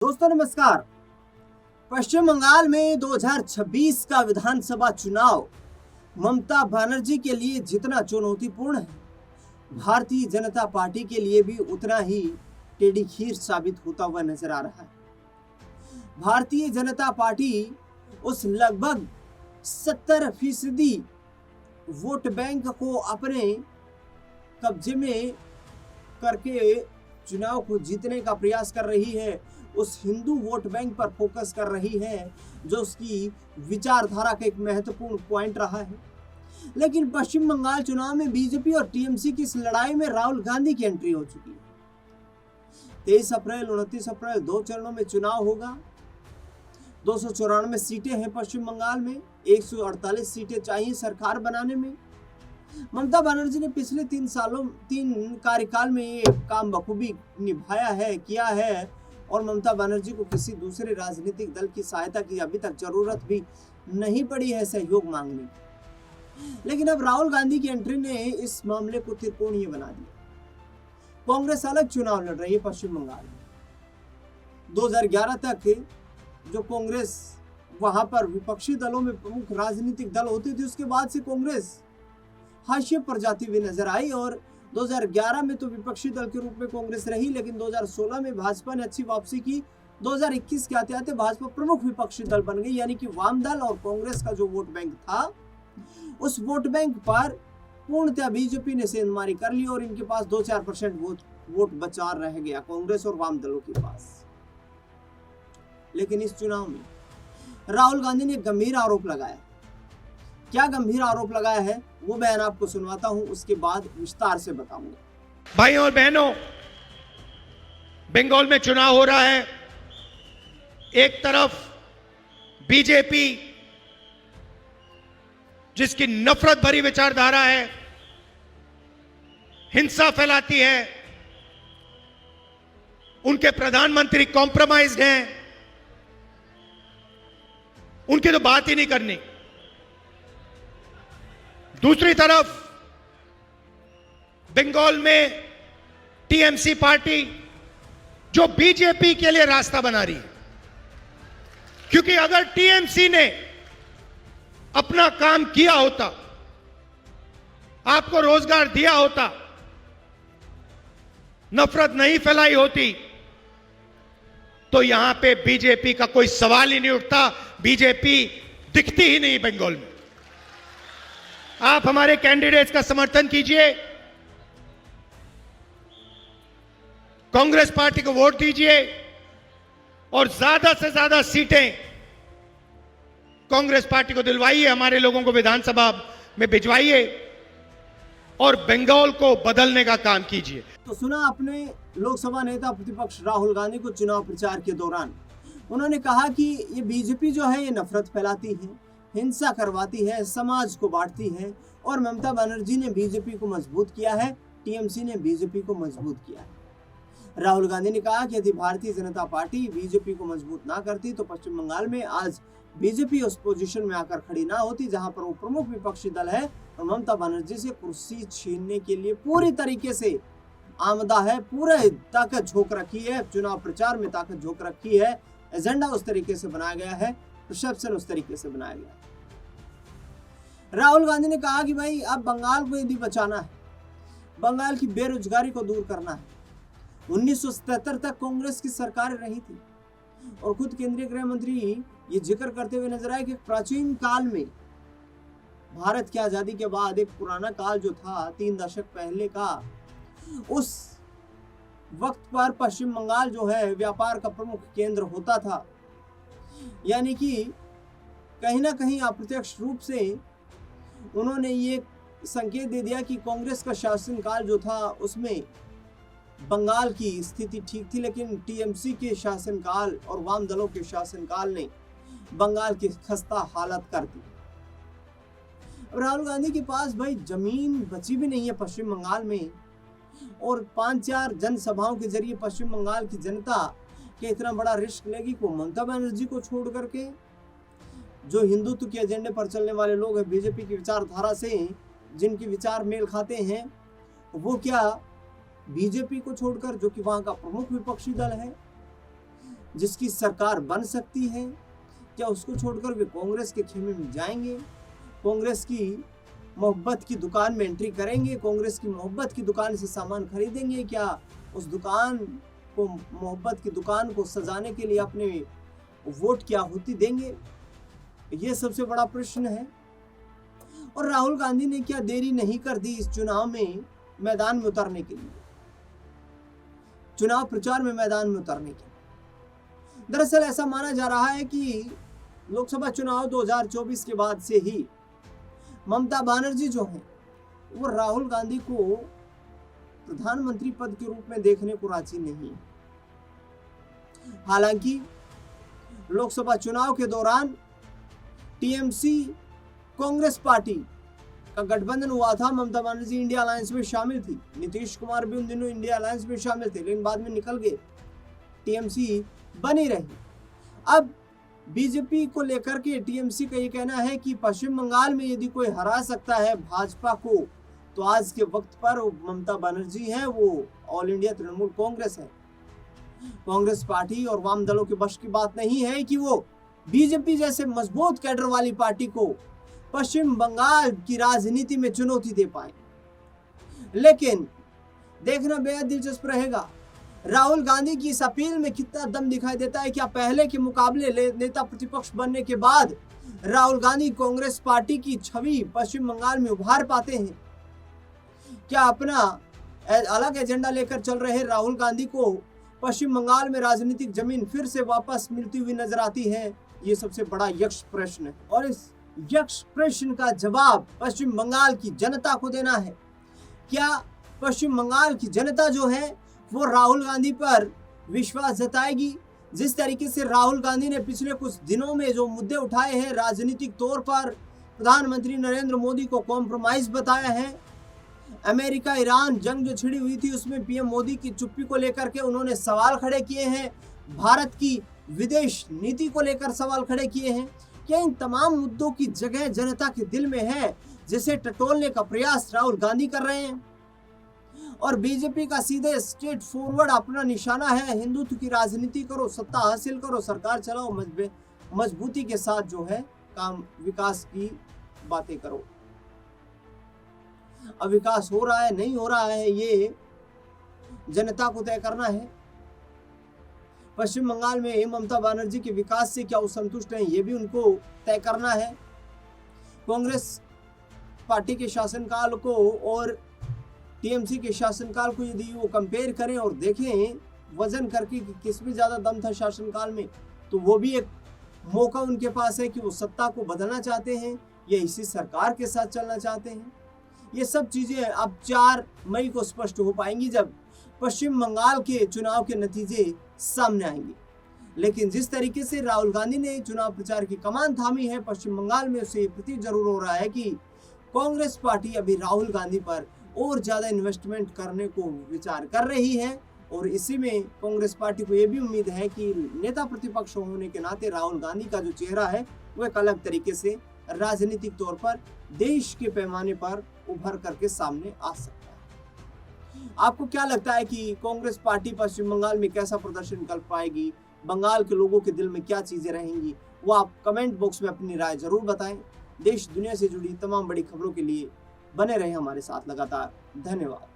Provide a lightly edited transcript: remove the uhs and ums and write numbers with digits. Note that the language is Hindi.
दोस्तों नमस्कार। पश्चिम बंगाल में 2026 का विधानसभा चुनाव ममता बनर्जी के लिए जितना चुनौतीपूर्ण है, भारतीय जनता पार्टी के लिए भी उतना ही टेढ़ी खीर साबित होता हुआ नजर आ रहा है। भारतीय जनता पार्टी उस लगभग 70% वोट बैंक को अपने कब्जे में करके चुनाव को जीतने का प्रयास कर रही है। उस हिंदू वोट बैंक पर फोकस कर रही है जो उसकी विचारधारा का एक महत्वपूर्ण पॉइंट रहा है। लेकिन पश्चिम बंगाल चुनाव में बीजेपी और टीएमसी की इस लड़ाई में राहुल गांधी की एंट्री हो चुकी है। 23 अप्रैल 29 अप्रैल 2 चरणों में चुनाव होगा। 294 सीटें हैं पश्चिम बंगाल में, 148 सीटें चाहिए सरकार बनाने में। ममता बनर्जी ने पिछले 3 कार्यकाल में ये काम बखूबी निभाया है, किया है, और ममता बनर्जी को किसी दूसरे राजनीतिक दल की सहायता की अभी तक जरूरत भी नहीं पड़ी है सहयोग मांगने की। लेकिन अब राहुल गांधी की एंट्री ने इस मामले को त्रिकोणीय बना दिया। कांग्रेस अलग चुनाव लड़ रही है पश्चिम बंगाल में। 2011 तक जो कांग्रेस वहां पर विपक्षी दलों में प्रमुख राजनीतिक दल होती थी, उसके बाद से कांग्रेस हाशिए पर जाती हुई नजर आई। और 2011 में तो विपक्षी दल के रूप में कांग्रेस रही, लेकिन 2016 में भाजपा ने अच्छी वापसी की। 2021 के आते आते भाजपा प्रमुख विपक्षी दल बन गई, यानी कि वाम दल और कांग्रेस का जो वोट बैंक था, उस वोट बैंक पर पूर्णतः बीजेपी ने सेंधमारी कर ली और इनके पास 2-4% वोट बचा रह गया कांग्रेस और वाम दलों के पास। लेकिन इस चुनाव में राहुल गांधी ने गंभीर आरोप लगाया। क्या गंभीर आरोप लगाया है वो बयान आपको सुनवाता हूं, उसके बाद विस्तार से बताऊंगा। भाइयों और बहनों, बंगाल में चुनाव हो रहा है। एक तरफ बीजेपी जिसकी नफरत भरी विचारधारा है, हिंसा फैलाती है, उनके प्रधानमंत्री कॉम्प्रोमाइज्ड हैं, उनकी तो बात ही नहीं करनी। दूसरी तरफ बंगाल में टीएमसी पार्टी जो बीजेपी के लिए रास्ता बना रही है, क्योंकि अगर टीएमसी ने अपना काम किया होता, आपको रोजगार दिया होता, नफरत नहीं फैलाई होती, तो यहां पे बीजेपी का कोई सवाल ही नहीं उठता। बीजेपी दिखती ही नहीं बंगाल में। आप हमारे कैंडिडेट्स का समर्थन कीजिए, कांग्रेस पार्टी को वोट दीजिए और ज्यादा से ज्यादा सीटें कांग्रेस पार्टी को दिलवाइए, हमारे लोगों को विधानसभा में भिजवाइए और बंगाल को बदलने का काम कीजिए। तो सुना आपने लोकसभा नेता प्रतिपक्ष राहुल गांधी को चुनाव प्रचार के दौरान। उन्होंने कहा कि ये बीजेपी जो है ये नफरत फैलाती है, हिंसा करवाती है, समाज को बांटती है, और ममता बनर्जी ने बीजेपी को मजबूत किया है, टीएमसी ने बीजेपी को मजबूत किया है। राहुल गांधी ने कहा कि यदि भारतीय जनता पार्टी बीजेपी को मजबूत ना करती तो पश्चिम बंगाल में आज बीजेपी उस पोजीशन में आकर खड़ी ना होती जहां पर वो प्रमुख विपक्षी दल है और ममता बनर्जी से कुर्सी छीनने के लिए पूरी तरीके से आमदा है, पूरे ताकत झोंक रखी है, चुनाव प्रचार में ताकत झोंक रखी है, एजेंडा उस तरीके से बनाया गया है, रिसेप्शन उस तरीके से बनाया गया है। राहुल गांधी ने कहा कि भाई अब बंगाल को यदि बचाना है, बंगाल की बेरोजगारी को दूर करना है। 1977 तक कांग्रेस की सरकार रही थी और खुद केंद्रीय गृह मंत्री ये जिक्र करते हुए नजर आए कि प्राचीन काल में भारत की आजादी के बाद एक पुराना काल जो था 3 दशक पहले का, उस वक्त पर पश्चिम बंगाल जो है व्यापार का प्रमुख केंद्र होता था। यानी कि कहीं ना कहीं अप्रत्यक्ष रूप से उन्होंने ये संकेत दे दिया कि कांग्रेस का शासनकाल जो था उसमें बंगाल की स्थिति ठीक थी, लेकिन टीएमसी के शासनकाल और वाम दलों के शासनकाल ने बंगाल की खस्ता हालत कर दी। राहुल गांधी के पास भाई जमीन बची भी नहीं है पश्चिम बंगाल में, और 5-4 जनसभाओं के जरिए पश्चिम बंगाल की जनता के इतना बड़ा रिस्क लेगी को ममता बनर्जी को छोड़ करके, जो हिंदुत्व के एजेंडे पर चलने वाले लोग हैं, बीजेपी की विचारधारा से जिनके विचार मेल खाते हैं, वो क्या बीजेपी को छोड़कर, जो कि वहां का प्रमुख विपक्षी दल है, जिसकी सरकार बन सकती है, क्या उसको छोड़कर वे कांग्रेस के खेमे में जाएंगे? कांग्रेस की मोहब्बत की दुकान में एंट्री करेंगे? कांग्रेस की मोहब्बत की दुकान से सामान खरीदेंगे? क्या उस दुकान को, मोहब्बत की दुकान को सजाने के लिए अपने वोट की आहुति देंगे? ये सबसे बड़ा प्रश्न है। और राहुल गांधी ने क्या देरी नहीं कर दी इस चुनाव में मैदान में उतरने के लिए, चुनाव प्रचार में मैदान में उतरने के लिए। दरअसल ऐसा माना जा रहा है कि लोकसभा चुनाव 2024 के बाद से ही ममता बनर्जी जो है वो राहुल गांधी को प्रधानमंत्री पद के रूप में देखने को राजी नहीं। हालांकि लोकसभा चुनाव के दौरान टीएमसी कांग्रेस पार्टी का गठबंधन हुआ था। ममता बनर्जी इंडिया अलायंस में शामिल थी, नीतीश कुमार भी उन दिनों इंडिया अलायंस में शामिल थे, लेकिन बाद में निकल गए, टीएमसी बनी रही। अब बीजेपी को लेकर के टीएमसी का ये कहना है कि पश्चिम बंगाल में यदि कोई हरा सकता है भाजपा को, तो आज के वक्त पर ममता बनर्जी है, वो ऑल इंडिया तृणमूल कांग्रेस है। कांग्रेस पार्टी और वाम दलों के बस की बात नहीं है कि वो बीजेपी जैसे मजबूत कैडर वाली पार्टी को पश्चिम बंगाल की राजनीति में चुनौती दे पाए। लेकिन देखना बेहद दिलचस्प रहेगा, राहुल गांधी की इस अपील में कितना दम दिखाई देता है। क्या पहले के मुकाबले नेता प्रतिपक्ष बनने के बाद राहुल गांधी कांग्रेस पार्टी की छवि पश्चिम बंगाल में उभार पाते हैं? क्या अपना अलग एजेंडा लेकर चल रहे राहुल गांधी को पश्चिम बंगाल में राजनीतिक जमीन फिर से वापस मिलती हुई नजर आती है? ये सबसे बड़ा यक्ष प्रश्न है और इस यक्ष प्रश्न का जवाब पश्चिम बंगाल की जनता को देना है। क्या पश्चिम बंगाल की जनता जो है वो राहुल गांधी पर विश्वास जताएगी? जिस तरीके से राहुल गांधी ने पिछले कुछ दिनों में जो मुद्दे उठाए हैं, राजनीतिक तौर पर प्रधानमंत्री नरेंद्र मोदी को कॉम्प्रोमाइज बताया है। अमेरिका ईरान जंग जो छिड़ी हुई थी उसमें पीएम मोदी की चुप्पी को लेकर के उन्होंने सवाल खड़े किए हैं। भारत की विदेश नीति को लेकर सवाल खड़े किए हैं। क्या इन तमाम मुद्दों की जगह जनता के दिल में है, जिसे टटोलने का प्रयास राहुल गांधी कर रहे हैं? और बीजेपी का सीधे स्ट्रेट फॉरवर्ड अपना निशाना है, हिंदुत्व की राजनीति करो, सत्ता हासिल करो, सरकार चलाओ, मजबूती के साथ जो है काम विकास की बातें करो। अब विकास हो रहा है नहीं हो रहा है ये जनता को तय करना है। पश्चिम बंगाल में ममता बनर्जी के विकास से क्या वो संतुष्ट हैं, ये भी उनको तय करना है। कांग्रेस पार्टी के शासनकाल को और टीएमसी के शासनकाल को यदि वो कंपेयर करें और देखें वजन करके कि किसमें ज़्यादा दम था शासनकाल में, तो वो भी एक मौका उनके पास है कि वो सत्ता को बदलना चाहते हैं या इसी सरकार के साथ चलना चाहते हैं। ये सब चीज़ें अब 4 मई को स्पष्ट हो पाएंगी जब पश्चिम बंगाल के चुनाव के नतीजे सामने आएंगे। लेकिन जिस तरीके से राहुल गांधी ने चुनाव प्रचार की कमान थामी है पश्चिम बंगाल में, उससे प्रतीत जरूर हो रहा है कि कांग्रेस पार्टी अभी राहुल गांधी पर और ज़्यादा इन्वेस्टमेंट करने को विचार कर रही है। और इसी में कांग्रेस पार्टी को ये भी उम्मीद है कि नेता प्रतिपक्ष होने के नाते राहुल गांधी का जो चेहरा है वो एक अलग तरीके से राजनीतिक तौर पर देश के पैमाने पर उभर करके सामने आ सकता है। आपको क्या लगता है कि कांग्रेस पार्टी पश्चिम बंगाल में कैसा प्रदर्शन कर पाएगी? बंगाल के लोगों के दिल में क्या चीजें रहेंगी, वो आप कमेंट बॉक्स में अपनी राय जरूर बताएं। देश दुनिया से जुड़ी तमाम बड़ी खबरों के लिए बने रहें हमारे साथ लगातार। धन्यवाद।